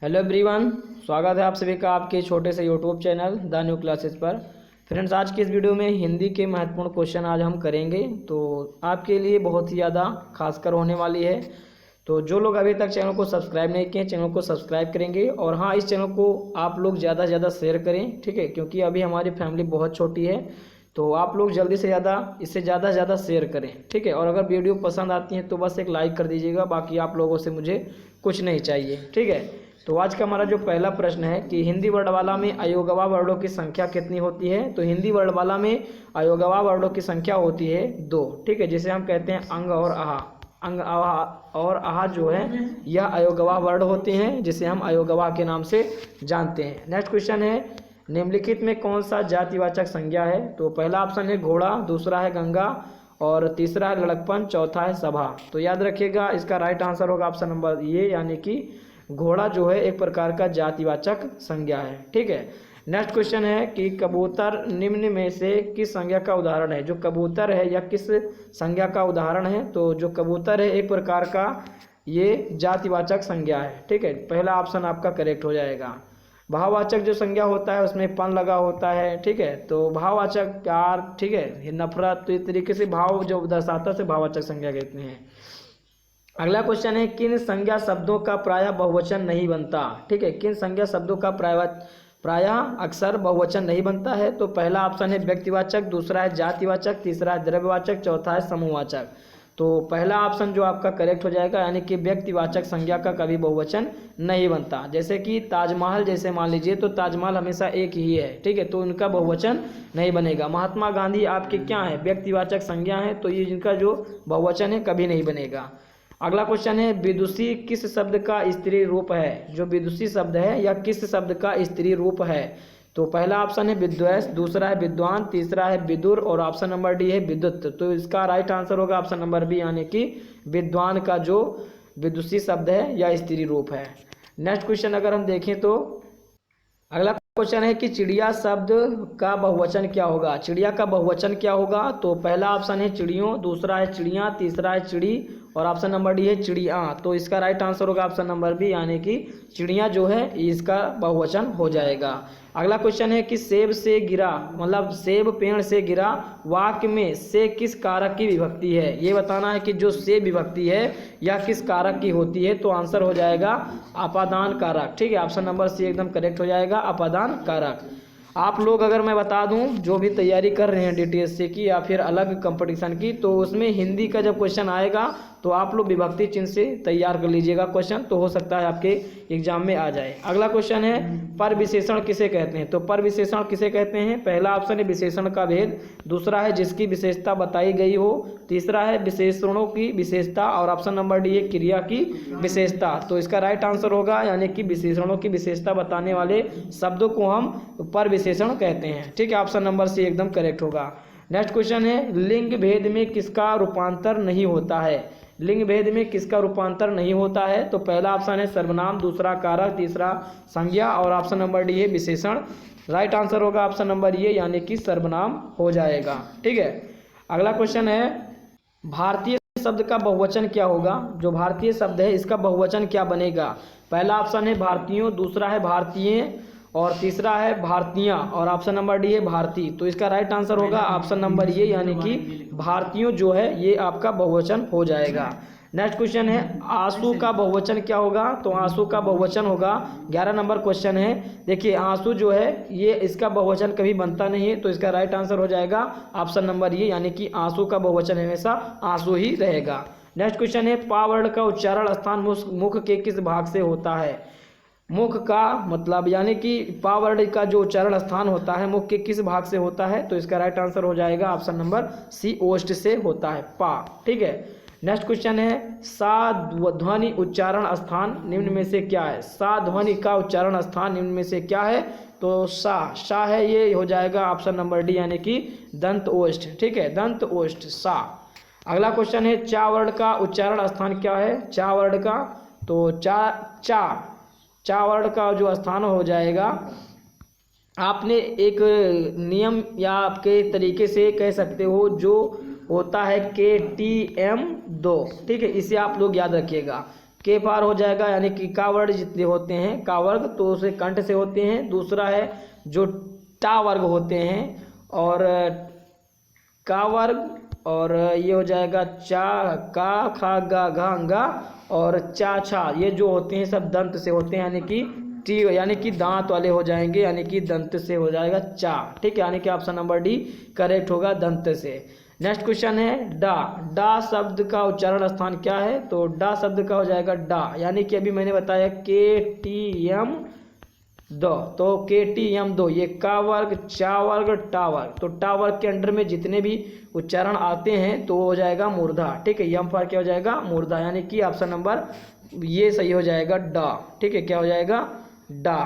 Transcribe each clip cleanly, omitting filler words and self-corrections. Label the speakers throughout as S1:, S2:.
S1: Hello everyone, स्वागत है आप सभी का आपके छोटे से YouTube channel the new classes पर। फ्रेंड्स, आज की इस वीडियो में हिंदी के महत्वपूर्ण क्वेश्चन आज हम करेंगे, तो आपके लिए बहुत ही ज़्यादा खासकर होने वाली है। तो जो लोग अभी तक चैनल को सब्सक्राइब नहीं किए, चैनल को सब्सक्राइब करेंगे और हाँ, इस चैनल को आप लोग ज़्यादा से ज़्यादा शेयर करें, ठीक है, क्योंकि अभी हमारी फैमिली बहुत छोटी है। तो आप लोग जल्दी से ज़्यादा इससे ज़्यादा से ज़्यादा शेयर करें, ठीक है। और अगर वीडियो पसंद आती है तो बस एक लाइक कर दीजिएगा, बाकी आप लोगों से मुझे कुछ नहीं चाहिए, ठीक है। तो आज का हमारा जो पहला प्रश्न है कि हिंदी वर्णमाला में अयोगवा वर्णों की संख्या कितनी होती है। तो हिंदी वर्णमाला में अयोगवा वर्णों की संख्या होती है 2, ठीक है, जिसे हम कहते हैं अंग और आहा। अंग और आहा जो है यह अयोगवा वर्ण होते हैं, जिसे हम अयोगवा के नाम से जानते हैं। नेक्स्ट क्वेश्चन है, निम्नलिखित में कौन सा जातिवाचक संज्ञा है। तो पहला ऑप्शन है घोड़ा, दूसरा है गंगा और तीसरा है लड़कपन, चौथा है सभा। तो याद रखिएगा, इसका राइट आंसर होगा ऑप्शन नंबर ए, यानी कि घोड़ा जो है एक प्रकार का जातिवाचक संज्ञा है, ठीक है। नेक्स्ट क्वेश्चन है कि कबूतर निम्न में से किस संज्ञा का उदाहरण है। जो कबूतर है या किस संज्ञा का उदाहरण है। तो जो कबूतर है एक प्रकार का ये जातिवाचक संज्ञा है, ठीक है। पहला ऑप्शन आपका करेक्ट हो जाएगा। भाववाचक जो संज्ञा होता है उसमें पन लगा होता है, ठीक है। तो भाववाचक प्यार, ठीक है, नफरत, तो इस तरीके से भाव जो दर्शाता है भाववाचक संज्ञा कहते हैं। अगला क्वेश्चन है, किन संज्ञा शब्दों का प्रायः बहुवचन नहीं बनता, ठीक है। किन संज्ञा शब्दों का प्रायः अक्सर बहुवचन नहीं बनता है। तो पहला ऑप्शन है व्यक्तिवाचक, दूसरा है जातिवाचक, तीसरा है द्रव्यवाचक, चौथा है समूहवाचक। तो पहला ऑप्शन जो आपका करेक्ट हो जाएगा, यानी कि व्यक्तिवाचक संज्ञा का कभी बहुवचन नहीं बनता। जैसे कि ताजमहल, जैसे मान लीजिए तो ताजमहल हमेशा एक ही है, ठीक है, तो उनका बहुवचन नहीं बनेगा। महात्मा गांधी आपके क्या है, व्यक्तिवाचक संज्ञा है, तो ये जिनका जो बहुवचन है कभी नहीं बनेगा। अगला क्वेश्चन है, विदुषी किस शब्द का स्त्री रूप है। जो विदुषी शब्द है या किस शब्द का स्त्री रूप है। तो पहला ऑप्शन है विद्वेष, दूसरा है विद्वान, तीसरा है विदुर और ऑप्शन नंबर डी है विद्युत। तो इसका राइट आंसर होगा ऑप्शन नंबर बी, यानी कि विद्वान का जो विदुषी शब्द है या स्त्री रूप है। नेक्स्ट क्वेश्चन अगर हम देखें तो अगला क्वेश्चन है कि चिड़िया शब्द का बहुवचन क्या होगा। चिड़िया का बहुवचन क्या होगा। तो पहला ऑप्शन है चिड़ियों, दूसरा है चिड़िया, तीसरा है चिड़ी और ऑप्शन नंबर डी है चिड़िया। तो इसका राइट आंसर होगा ऑप्शन नंबर बी, यानी कि चिड़िया जो है इसका बहुवचन हो जाएगा। अगला क्वेश्चन है कि सेब से गिरा, मतलब सेब पेड़ से गिरा, वाक्य में से किस कारक की विभक्ति है। ये बताना है कि जो से विभक्ति है या किस कारक की होती है। तो आंसर हो जाएगा अपादान कारक, ठीक है। ऑप्शन नंबर सी एकदम करेक्ट हो जाएगा, अपादान कारक। आप लोग अगर मैं बता दूं जो भी तैयारी कर रहे हैं DTSC की या फिर अलग कंपटीशन की, तो उसमें हिंदी का जब क्वेश्चन आएगा तो आप लोग विभक्ति चिन्ह से तैयार कर लीजिएगा क्वेश्चन, तो हो सकता है आपके एग्जाम में आ जाए। अगला क्वेश्चन है, पर विशेषण किसे कहते हैं। तो पर विशेषण किसे कहते हैं। पहला ऑप्शन है विशेषण का भेद, दूसरा है जिसकी विशेषता बताई गई हो, तीसरा है विशेषणों की विशेषता और ऑप्शन नंबर डी है क्रिया की विशेषता। तो इसका राइट आंसर होगा, यानी कि विशेषणों की विशेषता बताने वाले शब्दों को हम पर विशेषण कहते हैं, ठीक है। ऑप्शन नंबर सी एकदम करेक्ट होगा। नेक्स्ट क्वेश्चन है, लिंग भेद में किसका रूपांतर नहीं होता है। लिंग भेद में किसका रूपांतर नहीं होता है। तो पहला ऑप्शन है सर्वनाम, दूसरा कारक, तीसरा संज्ञा और ऑप्शन नंबर डी है विशेषण। राइट आंसर होगा ऑप्शन नंबर ए, यानी कि सर्वनाम हो जाएगा, ठीक है। अगला क्वेश्चन है, भारतीय शब्द का बहुवचन क्या होगा। जो भारतीय शब्द है इसका बहुवचन क्या बनेगा। पहला ऑप्शन है भारतीयों, दूसरा है भारतीय और तीसरा है भारतीयाँ और ऑप्शन नंबर डी है भारती। तो इसका राइट आंसर होगा ऑप्शन नंबर ए, यानी कि भारतीयों जो है ये आपका बहुवचन हो जाएगा। नेक्स्ट क्वेश्चन है, आंसू का बहुवचन क्या होगा। तो आंसू का बहुवचन होगा, 11 नंबर क्वेश्चन है। देखिए आंसू जो है ये इसका बहुवचन कभी बनता नहीं है, तो इसका राइट आंसर हो जाएगा ऑप्शन नंबर ए, यानी कि आंसू का बहुवचन हमेशा आंसू ही रहेगा। नेक्स्ट क्वेश्चन है, पा वर्ण का उच्चारण स्थान मुख के किस भाग से होता है। मुख का मतलब यानी कि पा वर्ण का जो उच्चारण स्थान होता है मुख के किस भाग से होता है। तो इसका राइट आंसर हो जाएगा ऑप्शन नंबर सी, ओष्ठ से होता है पा, ठीक है। नेक्स्ट क्वेश्चन है, सा ध्वनि उच्चारण स्थान निम्न में से क्या है। सा ध्वनि का उच्चारण स्थान निम्न में से क्या है। तो सा है, ये हो जाएगा ऑप्शन नंबर डी, यानी कि दंत ओष्ठ, ठीक है, दंत ओष्ठ सा। अगला क्वेश्चन है, चा वर्ण का उच्चारण स्थान क्या है। चा वर्ण का, तो चा वर्ण का जो स्थान हो जाएगा, आपने एक नियम या आपके तरीके से कह सकते हो जो होता है KTM2, ठीक है, इसे आप लोग याद रखिएगा। के पार हो जाएगा, यानी कि का वर्ग जितने होते हैं का वर्ग तो उसे कंठ से होते हैं। दूसरा है जो टा वर्ग होते हैं और का वर्ग, और ये हो जाएगा चा का खा गा घा गा और चा छा, ये जो होते हैं सब दंत से होते हैं, यानी कि टी यानी कि दांत वाले हो जाएंगे, यानी कि दंत से हो जाएगा चा। ठीक है, यानी कि ऑप्शन नंबर डी करेक्ट होगा, दंत से। नेक्स्ट क्वेश्चन है डा। डा शब्द का उच्चारण स्थान क्या है? तो डा शब्द का हो जाएगा डा, यानी कि अभी मैंने बताया के टी एम दो, तो के टी एम दो, ये का वर्ग चा वर्ग टा वर्ग, तो टा वर्ग के अंडर में जितने भी उच्चारण आते हैं तो वो हो जाएगा मूर्धा। ठीक है, यम पर क्या हो जाएगा? मूर्धा, यानी कि ऑप्शन नंबर ये सही हो जाएगा डा। ठीक है, क्या हो जाएगा? डा,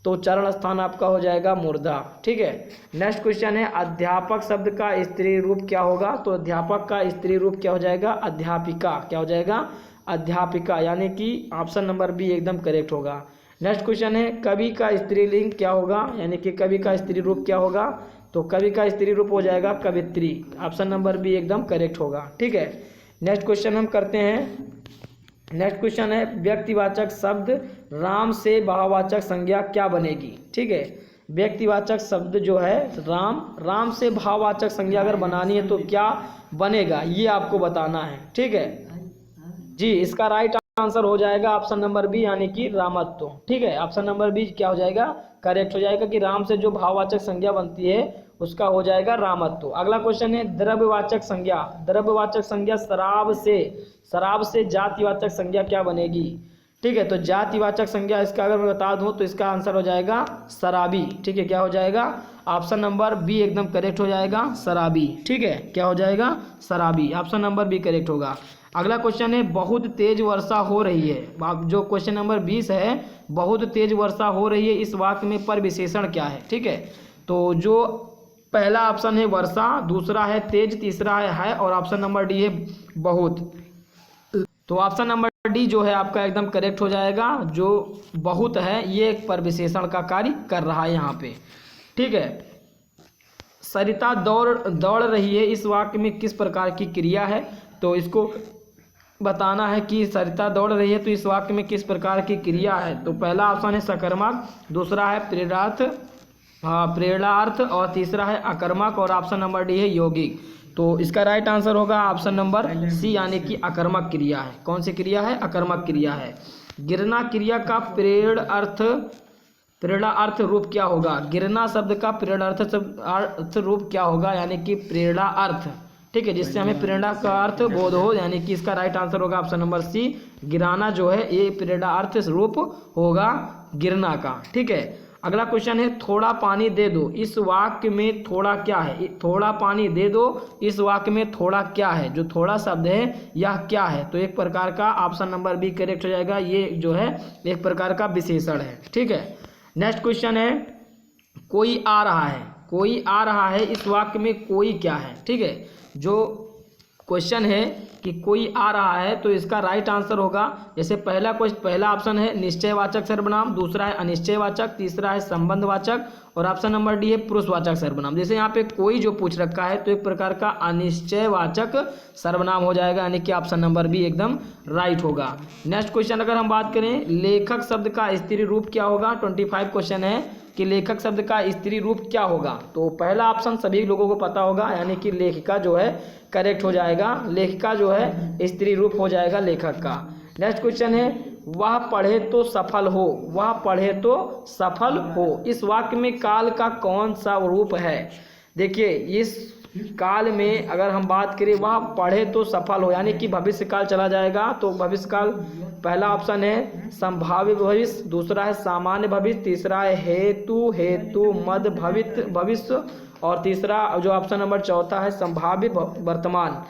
S1: तो उच्चारण स्थान आपका हो जाएगा मूर्धा। ठीक है, नेक्स्ट क्वेश्चन है अध्यापक शब्द का स्त्री रूप क्या होगा? तो अध्यापक का स्त्री रूप क्या हो जाएगा? अध्यापिका। क्या हो जाएगा? अध्यापिका, यानी कि ऑप्शन नंबर बी एकदम करेक्ट होगा। नेक्स्ट क्वेश्चन है कवि का स्त्रीलिंग क्या होगा? यानी कि कवि का स्त्री रूप क्या होगा? तो कवि का स्त्री रूप हो जाएगा कवित्री, ऑप्शन नंबर बी एकदम करेक्ट होगा। ठीक है, नेक्स्ट क्वेश्चन हम करते हैं। नेक्स्ट क्वेश्चन है व्यक्तिवाचक शब्द राम से भाववाचक संज्ञा क्या बनेगी? ठीक है, व्यक्तिवाचक शब्द जो है राम से भाववाचक संज्ञा अगर बनानी है तो क्या बनेगा, ये आपको बताना है। ठीक है जी, इसका राइट आंसर हो जाएगा ऑप्शन नंबर बी, यानी कि रामत्व। ठीक है, ऑप्शन नंबर बी क्या हो जाएगा? करेक्ट हो जाएगा कि राम से जो भाववाचक संज्ञा बनती है उसका हो जाएगा रामत्व। अगला क्वेश्चन है द्रव्यवाचक संज्ञा। द्रव्यवाचक संज्ञा शराब से जातिवाचक संज्ञा क्या बनेगी? ठीक है, तो जातिवाचक संज्ञा इसका अगर मैं बता दूं तो इसका आंसर हो जाएगा शराबी। ठीक है, क्या हो जाएगा? ऑप्शन नंबर बी एकदम करेक्ट हो जाएगा, शराबी। ठीक है, क्या हो जाएगा? शराबी, ऑप्शन नंबर बी करेक्ट होगा। अगला क्वेश्चन है बहुत तेज वर्षा हो रही है। अब जो क्वेश्चन नंबर 20 है, बहुत तेज वर्षा हो रही है, इस वाक्य में पर विशेषण क्या है? ठीक है, तो जो पहला ऑप्शन है वर्षा, दूसरा है तेज, तीसरा है और ऑप्शन नंबर डी है बहुत। तो ऑप्शन नंबर डी जो है आपका एकदम करेक्ट हो जाएगा। जो बहुत है ये एक पर का कार्य कर रहा है यहाँ पे। ठीक है, सरिता दौड़ रही है, इस वाक्य में किस प्रकार की क्रिया है? तो इसको बताना है कि सरिता दौड़ रही है तो इस वाक्य में किस प्रकार की क्रिया है। तो पहला ऑप्शन है सकर्मक, दूसरा है प्रेरणार्थ और तीसरा है अकर्मक और ऑप्शन नंबर डी है यौगिक। तो इसका राइट आंसर होगा ऑप्शन नंबर सी, यानी कि अकर्मक क्रिया है। कौन सी क्रिया है? अकर्मक क्रिया है। गिरना क्रिया का प्रेरणार्थ रूप क्या होगा? गिरना शब्द का प्रेरणार्थ रूप क्या होगा? यानी कि प्रेरणार्थ। ठीक है, जिससे हमें प्रेरणा का अर्थ बोध हो, यानी कि इसका राइट आंसर होगा ऑप्शन नंबर सी, गिराना जो है ये प्रेरणार्थ रूप होगा गिरना का। ठीक है, अगला क्वेश्चन है थोड़ा पानी दे दो, इस वाक्य में थोड़ा क्या है? थोड़ा पानी दे दो, इस वाक्य में थोड़ा क्या है? जो थोड़ा शब्द है यह क्या है? तो एक प्रकार का ऑप्शन नंबर बी करेक्ट हो जाएगा, ये जो है एक प्रकार का विशेषण है। ठीक है, नेक्स्ट क्वेश्चन है कोई आ रहा है। कोई आ रहा है, इस वाक्य में कोई क्या है? ठीक है, जो क्वेश्चन है कि कोई आ रहा है तो इसका राइट आंसर होगा, जैसे पहला ऑप्शन है निश्चयवाचक सर्वनाम, दूसरा है अनिश्चयवाचक, तीसरा है संबंधवाचक और ऑप्शन नंबर डी है पुरुषवाचक सर्वनाम। जैसे यहाँ पे कोई जो पूछ रखा है तो एक प्रकार का अनिश्चयवाचक सर्वनाम हो जाएगा, यानी कि ऑप्शन नंबर बी एकदम राइट होगा। नेक्स्ट क्वेश्चन अगर हम बात करें लेखक शब्द का स्त्री रूप क्या होगा? 25 क्वेश्चन है कि लेखक शब्द का स्त्री रूप क्या होगा? तो पहला ऑप्शन सभी लोगों को पता होगा, यानी कि लेखिका जो है करेक्ट हो जाएगा। लेखिका जो है स्त्री रूप हो जाएगा लेखक का। नेक्स्ट क्वेश्चन है वह पढ़े तो सफल हो। वह पढ़े तो सफल हो, इस वाक्य में काल का कौन सा रूप है? देखिए इस काल में अगर हम बात करें वह पढ़े तो सफल हो, यानी कि भविष्य काल चला जाएगा। तो भविष्य काल पहला ऑप्शन है संभाव्य भविष्य, दूसरा है सामान्य भविष्य, तीसरा है हेतु मद भविष्य और तीसरा जो ऑप्शन नंबर चौथा है संभाव्य वर्तमान।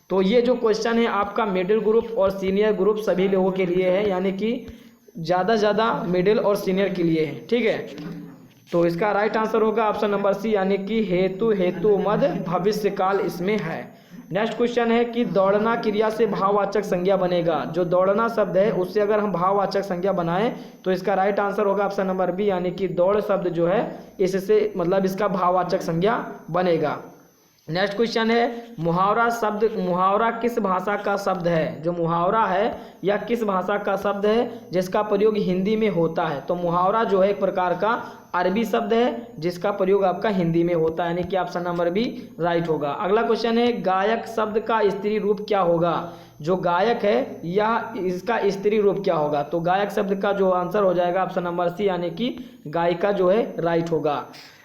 S1: तो ये जो क्वेश्चन है आपका मिडिल ग्रुप और सीनियर ग्रुप सभी लोगों के लिए है, यानी कि ज़्यादा मिडिल और सीनियर के लिए है। ठीक है, तो इसका राइट आंसर होगा ऑप्शन नंबर सी, यानी कि हेतु मद भविष्य काल इसमें है। नेक्स्ट क्वेश्चन है कि दौड़ना क्रिया से भाववाचक संज्ञा बनेगा। जो दौड़ना शब्द है उससे अगर हम भाववाचक संज्ञा बनाएं तो इसका राइट आंसर होगा ऑप्शन नंबर बी, यानी कि दौड़ शब्द जो है इससे मतलब इसका भाववाचक संज्ञा बनेगा। नेक्स्ट क्वेश्चन है मुहावरा शब्द, मुहावरा किस भाषा का शब्द है? जो मुहावरा है या किस भाषा का शब्द है जिसका प्रयोग हिंदी में होता है? तो मुहावरा जो है एक प्रकार का अरबी शब्द है जिसका प्रयोग आपका हिंदी में होता है, यानी कि ऑप्शन नंबर बी राइट होगा। अगला क्वेश्चन है गायक शब्द का स्त्री रूप क्या होगा? जो गायक है या इसका स्त्री रूप क्या होगा? तो गायक शब्द का जो आंसर हो जाएगा ऑप्शन नंबर सी, यानी कि गायिका जो है राइट होगा।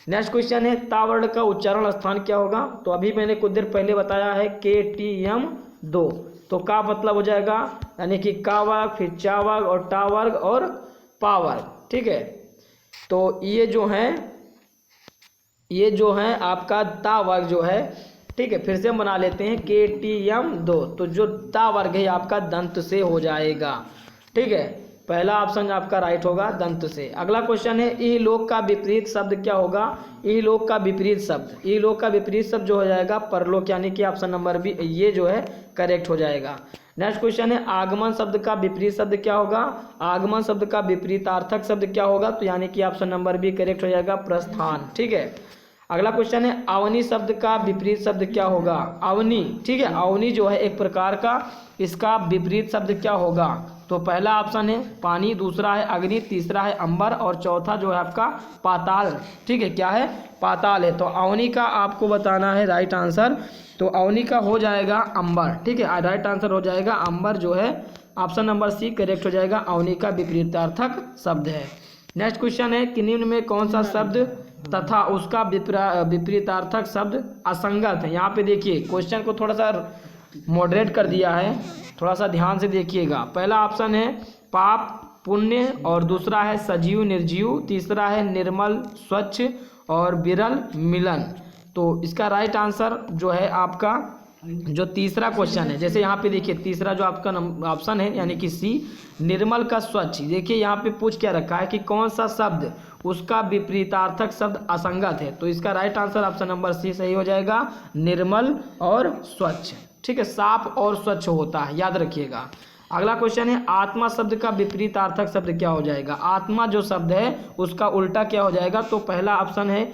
S1: नेक्स्ट क्वेश्चन है ता वर्ण का उच्चारण स्थान क्या होगा? तो अभी मैंने कुछ देर पहले बताया है KTM 2, तो का मतलब हो जाएगा यानी कि का वर्ग, फिर चा वर्ग और टा वर्ग और पा वर्ग, ठीक है। तो ये जो है आपका ता वर्ग जो है, ठीक है, फिर से हम बना लेते हैं KTM 2, तो जो ता वर्ग है आपका दंत से हो जाएगा, ठीक है। पहला ऑप्शन आपका राइट होगा दंत से। अगला क्वेश्चन है इहलोक का विपरीत शब्द क्या होगा? इहलोक का विपरीत शब्द, इहलोक का विपरीत शब्द जो हो जाएगा परलोक, यानी कि ऑप्शन नंबर बी ये जो है करेक्ट हो जाएगा। नेक्स्ट क्वेश्चन है आगमन शब्द का विपरीत शब्द क्या होगा? आगमन शब्द का विपरीतार्थक शब्द क्या होगा? तो यानी कि ऑप्शन नंबर बी करेक्ट हो जाएगा प्रस्थान, ठीक है। अगला क्वेश्चन है अवनी शब्द का विपरीत शब्द क्या होगा? अवनी, ठीक है, अवनी जो है एक प्रकार का, इसका विपरीत शब्द क्या होगा? तो पहला ऑप्शन है पानी, दूसरा है अग्नि, तीसरा है अंबर और चौथा जो है आपका पाताल, ठीक है, क्या है? पाताल है। तो अवनी का आपको बताना है राइट आंसर, तो अवनी का हो जाएगा अंबर, ठीक है, राइट आंसर हो जाएगा अंबर जो है ऑप्शन नंबर सी करेक्ट हो जाएगा, अवनी का विपरीतार्थक शब्द है। नेक्स्ट क्वेश्चन है कि निम्न में कौन सा शब्द तथा उसका विपरीतार्थक शब्द असंगत है? यहाँ पे देखिए क्वेश्चन को थोड़ा सा मॉडरेट कर दिया है, थोड़ा सा ध्यान से देखिएगा। पहला ऑप्शन है पाप पुण्य और दूसरा है सजीव निर्जीव, तीसरा है निर्मल स्वच्छ और विरल मिलन। तो इसका राइट आंसर जो है आपका जो तीसरा क्वेश्चन है, जैसे यहाँ पे देखिए तीसरा जो आपका ऑप्शन है यानी कि सी निर्मल का स्वच्छ। देखिए यहाँ पे पूछ क्या रखा है कि कौन सा शब्द उसका विपरीतार्थक शब्द असंगत है, तो इसका right answer option number C सही हो जाएगा, निर्मल और स्वच्छ, ठीक है, साफ और स्वच्छ होता है, याद रखिएगा। अगला क्वेश्चन है आत्मा शब्द का विपरीतार्थक शब्द क्या हो जाएगा? आत्मा जो शब्द है उसका उल्टा क्या हो जाएगा? तो पहला ऑप्शन है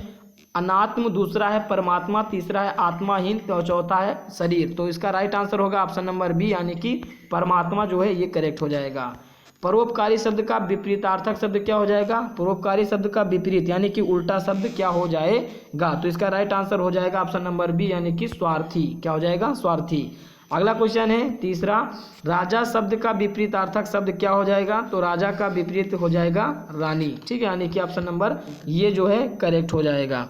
S1: अनात्म, दूसरा है परमात्मा, तीसरा है आत्माहीन और चौथा है शरीर। तो इसका राइट आंसर होगा ऑप्शन नंबर बी, यानी कि परमात्मा जो है ये करेक्ट हो जाएगा। परोपकारी शब्द का विपरीतार्थक शब्द क्या हो जाएगा? परोपकारी शब्द का विपरीत यानी कि उल्टा शब्द क्या हो जाएगा? तो इसका राइट आंसर हो जाएगा ऑप्शन नंबर बी, यानी कि स्वार्थी, क्या हो जाएगा? स्वार्थी। अगला क्वेश्चन है तीसरा राजा शब्द का विपरीतार्थक शब्द क्या हो जाएगा? तो राजा का विपरीत हो जाएगा रानी, ठीक है, यानी कि ऑप्शन नंबर ये जो है करेक्ट हो जाएगा।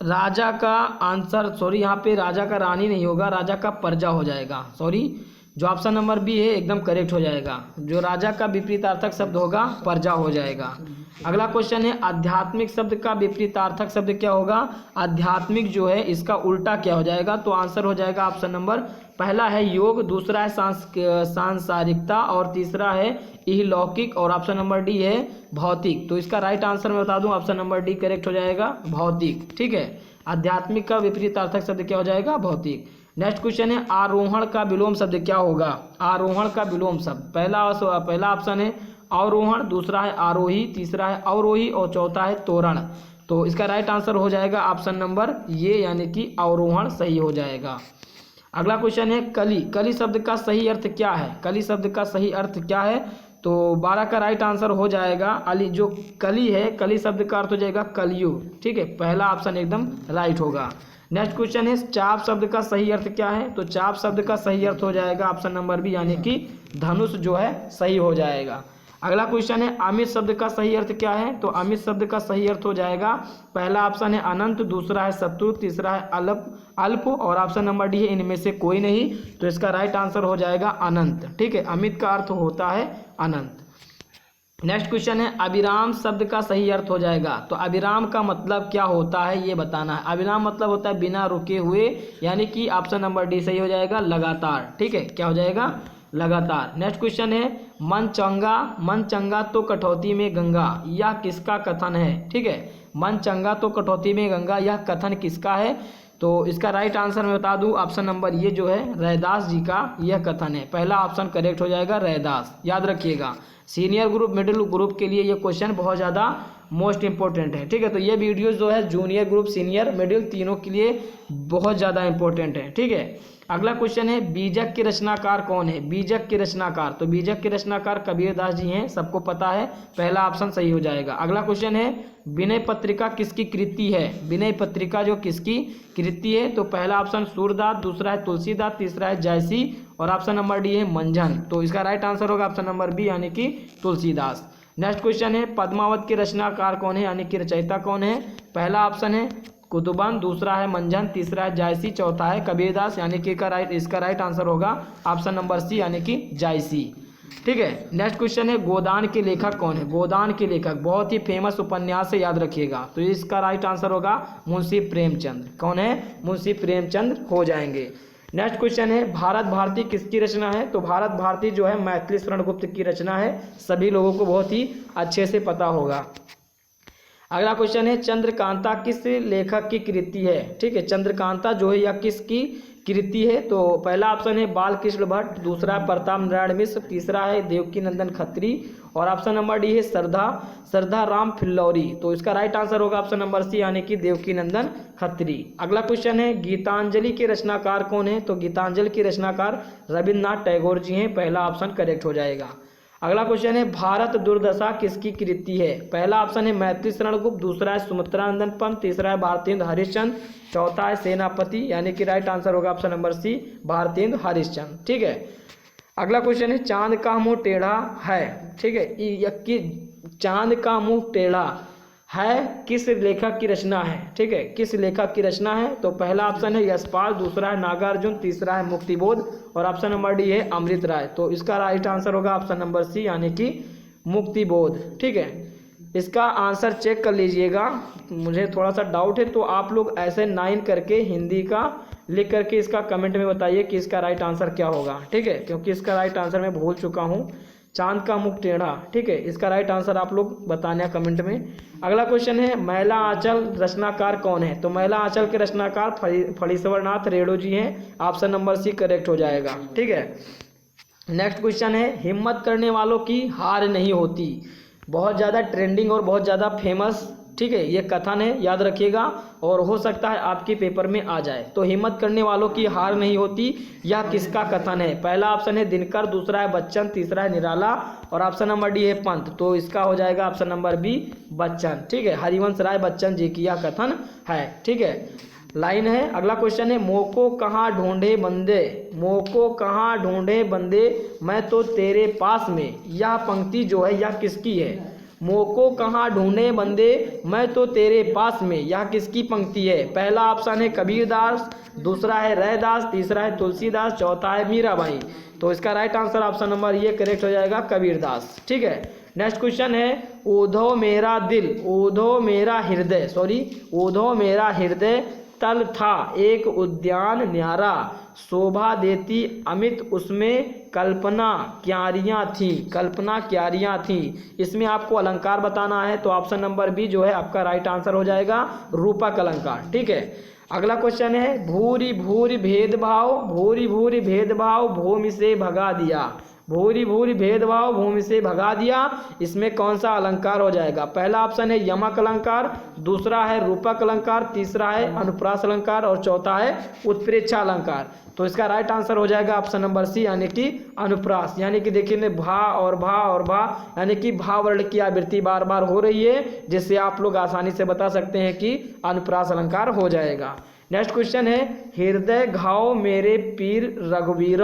S1: राजा का आंसर सॉरी यहाँ पे राजा का रानी नहीं होगा, राजा का प्रजा हो जाएगा, सॉरी जो ऑप्शन नंबर बी है एकदम करेक्ट हो जाएगा, जो राजा का विपरीतार्थक शब्द होगा प्रजा हो जाएगा। अगला क्वेश्चन है आध्यात्मिक शब्द का विपरीतार्थक शब्द क्या होगा? आध्यात्मिक जो है इसका उल्टा क्या हो जाएगा? तो आंसर हो जाएगा ऑप्शन नंबर पहला है योग, दूसरा है सांसारिकता और तीसरा है इहलौकिक और ऑप्शन नंबर डी है भौतिक। तो इसका राइट आंसर मैं बता दूं ऑप्शन नंबर डी करेक्ट हो जाएगा भौतिक, ठीक है। आध्यात्मिक का विपरीतार्थक शब्द क्या हो जाएगा? भौतिक। नेक्स्ट क्वेश्चन है आरोहण का विलोम शब्द क्या होगा? आरोहण का विलोम शब्द पहला ऑप्शन है अवरोहण, दूसरा है आरोही, तीसरा है अवरोही और चौथा है तोरण। तो इसका राइट आंसर हो जाएगा ऑप्शन नंबर ये, यानी कि अवरोहण सही हो जाएगा। अगला क्वेश्चन है कली, कली शब्द का सही अर्थ क्या है? कली शब्द का सही अर्थ क्या है? तो 12 का राइट आंसर हो जाएगा अली, जो कली है कली शब्द का अर्थ हो जाएगा कलयुग, ठीक है, पहला ऑप्शन एकदम राइट होगा। नेक्स्ट क्वेश्चन है चाप शब्द का सही अर्थ क्या है? तो चाप शब्द का सही अर्थ हो जाएगा ऑप्शन नंबर बी, यानी कि धनुष जो है सही हो जाएगा। अगला क्वेश्चन है अमित शब्द का सही अर्थ क्या है? तो अमित शब्द का सही अर्थ हो जाएगा पहला ऑप्शन है अनंत, दूसरा है शत्रु, तीसरा है अल्प और ऑप्शन नंबर डी है इनमें से कोई नहीं। तो इसका राइट आंसर हो जाएगा अनंत, ठीक है, अमित का अर्थ होता है अनंत। नेक्स्ट क्वेश्चन है अविराम शब्द का सही अर्थ हो जाएगा। तो अविराम का मतलब क्या होता है ये बताना है। अविराम मतलब होता है बिना रुके हुए, यानी कि ऑप्शन नंबर डी सही हो जाएगा लगातार, ठीक है, क्या हो जाएगा? लगातार। नेक्स्ट क्वेश्चन है मन चंगा, मन चंगा तो कटौती में गंगा, यह किसका कथन है? ठीक है, मन चंगा तो कटौती में गंगा, यह कथन किसका है? तो तो इसका राइट आंसर मैं बता दूं, ऑप्शन नंबर ये जो है रैदास जी का यह कथन है। पहला ऑप्शन करेक्ट हो जाएगा रैदास, याद रखिएगा। सीनियर ग्रुप मिडिल ग्रुप के लिए ये क्वेश्चन बहुत ज़्यादा मोस्ट इंपॉर्टेंट है, ठीक है। तो ये वीडियो जो है जूनियर ग्रुप सीनियर मिडिल तीनों के लिए बहुत ज़्यादा इंपॉर्टेंट है, ठीक है। अगला क्वेश्चन है बीजक के रचनाकार कौन है? बीजक के रचनाकार, तो बीजक के रचनाकार कबीरदास जी हैं, सबको पता है, पहला ऑप्शन सही हो जाएगा। अगला क्वेश्चन है विनय पत्रिका किसकी कृति है? विनय पत्रिका जो किसकी कृति है? तो पहला ऑप्शन सूरदास, दूसरा है तुलसीदास, तीसरा है जायसी और ऑप्शन नंबर डी है मंझन। तो इसका राइट आंसर होगा ऑप्शन नंबर बी यानी कि तुलसीदास। नेक्स्ट क्वेश्चन है पद्मावत के रचनाकार कौन है यानी कि रचयिता कौन है? पहला ऑप्शन है कुतुबन, दूसरा है मंझन, तीसरा है जायसी, चौथा है कबीरदास यानी कि इसका राइट आंसर होगा ऑप्शन नंबर सी यानी कि जायसी, ठीक है। नेक्स्ट क्वेश्चन है गोदान के लेखक कौन है? गोदान के लेखक बहुत ही फेमस उपन्यास है, याद रखिएगा। तो इसका राइट आंसर होगा मुंशी प्रेमचंद। कौन है? मुंशी प्रेमचंद हो जाएंगे। नेक्स्ट क्वेश्चन है भारत भारती किसकी रचना है? तो भारत भारती जो है मैथिली शरण गुप्त की रचना है, सभी लोगों को बहुत ही अच्छे से पता होगा। अगला क्वेश्चन है चंद्रकांता किस लेखक की कृति है? ठीक है, चंद्रकांता जो है यह किसकी कृति है? तो पहला ऑप्शन है बालकृष्ण भट्ट, दूसरा प्रताप नारायण मिश्र, तीसरा है देवकी नंदन खत्री और ऑप्शन नंबर डी है श्रद्धा राम फिल्लौरी। तो इसका राइट आंसर होगा ऑप्शन नंबर सी यानी कि देवकी नंदन खत्री। अगला क्वेश्चन है गीतांजलि के रचनाकार कौन है? तो गीतांजलि के रचनाकार रविन्द्रनाथ टैगोर जी हैं, पहला ऑप्शन करेक्ट हो जाएगा। अगला क्वेश्चन है भारत दुर्दशा किसकी कृति है? पहला ऑप्शन है मैथिली शरण गुप्त, दूसरा है सुमित्रा नंदन पंत, तीसरा है भारतेंद्र हरिश्चंद्र, चौथा है सेनापति यानी कि राइट आंसर होगा option number C Bharatendra Harishchandra, ठीक है। अगला क्वेश्चन है चांद का मुंह टेढ़ा है, ठीक है, चांद का मुंह टेढ़ा है किस लेखक की रचना है? ठीक है, किस लेखक की रचना है? तो पहला ऑप्शन है यशपाल, दूसरा है नागार्जुन, तीसरा है मुक्तिबोध और ऑप्शन नंबर डी है अमृत राय। तो इसका राइट आंसर होगा ऑप्शन नंबर सी यानी कि मुक्तिबोध, ठीक है। इसका आंसर चेक कर लीजिएगा, मुझे थोड़ा सा डाउट है, तो आप लोग ऐसे 9 करके हिंदी का लिख करके इसका कमेंट में बताइए कि इसका राइट आंसर क्या होगा, ठीक है, क्योंकि इसका राइट आंसर मैं भूल चुका हूँ। चांद का मुख टेढ़ा, ठीक है, इसका राइट आंसर आप लोग बताना कमेंट में। अगला क्वेश्चन है मैला आंचल रचनाकार कौन है? तो मैला आंचल के रचनाकार फणीश्वरनाथ रेणु जी हैं, ऑप्शन नंबर सी करेक्ट हो जाएगा, ठीक है। नेक्स्ट क्वेश्चन है हिम्मत करने वालों की हार नहीं होती, बहुत ज़्यादा ट्रेंडिंग और बहुत ज़्यादा फेमस, ठीक है, ये कथन है, याद रखिएगा और हो सकता है आपके पेपर में आ जाए। तो हिम्मत करने वालों की हार नहीं होती, यह किसका कथन है? पहला ऑप्शन है दिनकर, दूसरा है बच्चन, तीसरा है निराला और ऑप्शन नंबर डी है पंत। तो इसका हो जाएगा ऑप्शन नंबर बी बच्चन, ठीक है, हरिवंश राय बच्चन जी की यह कथन है, ठीक है, लाइन है। अगला क्वेश्चन है मोको कहाँ ढूंढे बंदे, मोको कहाँ ढूंढे बंदे मैं तो तेरे पास में, यह पंक्ति जो है यह किसकी है? मोको कहाँ ढूंढे बंदे मैं तो तेरे पास में, यह किसकी पंक्ति है? पहला ऑप्शन है कबीरदास, दूसरा है रैदास, तीसरा है तुलसीदास, चौथा है मीराबाई। तो इसका राइट आंसर ऑप्शन नंबर ये करेक्ट हो जाएगा कबीरदास, ठीक है। नेक्स्ट क्वेश्चन है ऊधो मेरा दिल, ऊधो मेरा हृदय, ऊधो मेरा हृदय तल था एक उद्यान न्यारा, शोभा देती अमित उसमें कल्पना क्यारियाँ थी, कल्पना क्यारियाँ थी। इसमें आपको अलंकार बताना है, तो ऑप्शन नंबर बी जो है आपका राइट आंसर हो जाएगा रूपक अलंकार, ठीक है। अगला क्वेश्चन है भूरि भूरि भेदभाव, भूरि भूरि भेदभाव भूमि से भगा दिया, भूरि भूरि भेदभाव भूमि से भगा दिया, इसमें कौन सा अलंकार हो जाएगा? पहला ऑप्शन है यमक अलंकार, दूसरा है रूपक अलंकार, तीसरा है अनुप्रास अलंकार और चौथा है उत्प्रेक्षा अलंकार। तो इसका राइट आंसर हो जाएगा ऑप्शन नंबर सी यानी कि अनुप्रास, यानी कि देखिए भा और भा और भा यानी कि भा वर्ण की आवृत्ति बार बार हो रही है, जिससे आप लोग आसानी से बता सकते हैं कि अनुप्रास अलंकार हो जाएगा। नेक्स्ट क्वेश्चन है हृदय घाव मेरे पीर रघुवीर,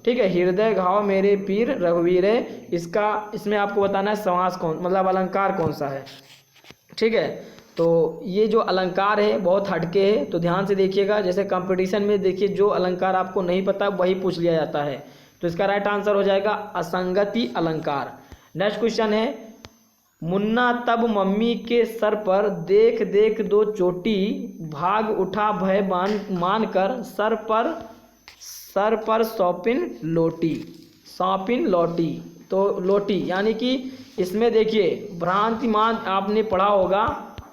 S1: ठीक है, हृदय घाव मेरे पीर रघुवीर, इसमें आपको बताना है समास कौन, मतलब अलंकार कौन सा है, ठीक है। तो ये जो अलंकार है बहुत हटके है, तो ध्यान से देखिएगा, जैसे कंपटीशन में देखिए जो अलंकार आपको नहीं पता वही पूछ लिया जाता है। तो इसका राइट आंसर हो जाएगा असंगति अलंकार। नेक्स्ट क्वेश्चन है मुन्ना तब मम्मी के सर पर देख देख दो चोटी, भाग उठा भय मान कर सर पर सौंपिन लौटी। तो लोटी यानी कि इसमें देखिए भ्रांतिमान आपने पढ़ा होगा,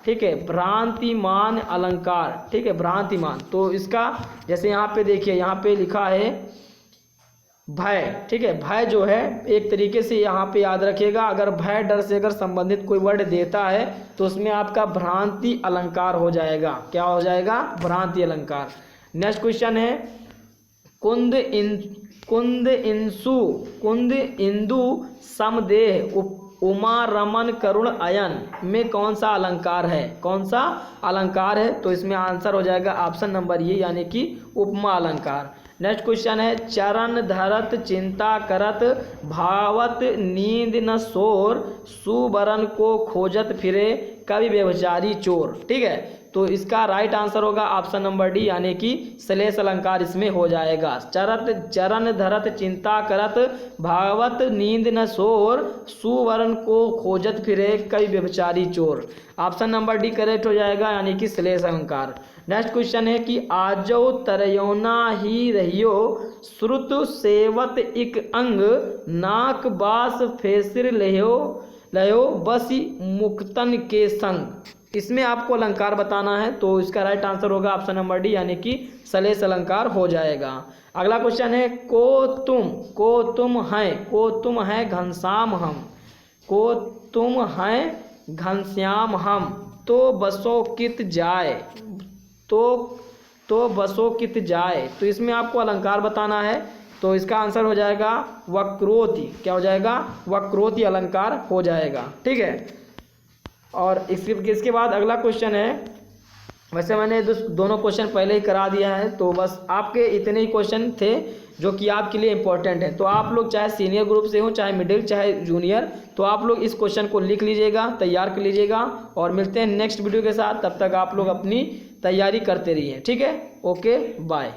S1: ठीक है, भ्रांतिमान अलंकार, ठीक है, भ्रांतिमान। तो इसका जैसे यहाँ पे देखिए, यहाँ पे लिखा है भय, ठीक है, भय जो है एक तरीके से यहाँ पे याद रखिएगा, अगर भय डर से अगर संबंधित कोई वर्ड देता है तो उसमें आपका भ्रांति अलंकार हो जाएगा। क्या हो जाएगा? भ्रांति अलंकार। नेक्स्ट क्वेश्चन है कुंद इंदु समदेह उमा रमन करुण अयन में कौन सा अलंकार है? कौन सा अलंकार है? तो इसमें आंसर हो जाएगा ऑप्शन नंबर ये, यानी कि उपमा अलंकार। नेक्स्ट क्वेश्चन है चरण धरत चिंता करत भावत नींद न सोर सुबरन को खोजत फिरे कवि व्यभिचारी चोर, ठीक है। तो इसका राइट आंसर होगा ऑप्शन नंबर डी, यानी कि श्लेष अलंकार इसमें हो जाएगा। चरण धरत चिंता करत भावत नींद न सोर सुवर्ण को खोजत फिरे कवि व्यभिचारी चोर। ऑप्शन नंबर डी करेक्ट हो जाएगा, यानी कि श्लेष अलंकार। नेक्स्ट क्वेश्चन है कि आजो तरयोना ही रहियो श्रुत सेवत इक अंग नाक बास फेसिर लयो बसी मुक्तन के संग। इसमें आपको अलंकार बताना है, तो इसका राइट आंसर होगा ऑप्शन नंबर डी, यानी कि श्लेष अलंकार हो जाएगा। अगला क्वेश्चन है को तुम हैं घनश्याम हम, को तुम हैं घनश्याम हम तो बसो कित जाए, तो बसो कित जाए। तो इसमें आपको अलंकार बताना है, तो इसका आंसर हो जाएगा वक्रोति। क्या हो जाएगा? वक्रोति अलंकार हो जाएगा, ठीक है। और इसके बाद अगला क्वेश्चन है, वैसे मैंने दोनों क्वेश्चन पहले ही करा दिया है, तो बस आपके इतने ही क्वेश्चन थे जो कि आपके लिए इंपॉर्टेंट है। तो आप लोग चाहे सीनियर ग्रुप से हो, चाहे मिडिल, चाहे जूनियर, तो आप लोग इस क्वेश्चन को लिख लीजिएगा, तैयार कर लीजिएगा, और मिलते हैं नेक्स्ट वीडियो के साथ। तब तक आप लोग अपनी तैयारी करते रहिए, ठीक है। Okay, bye.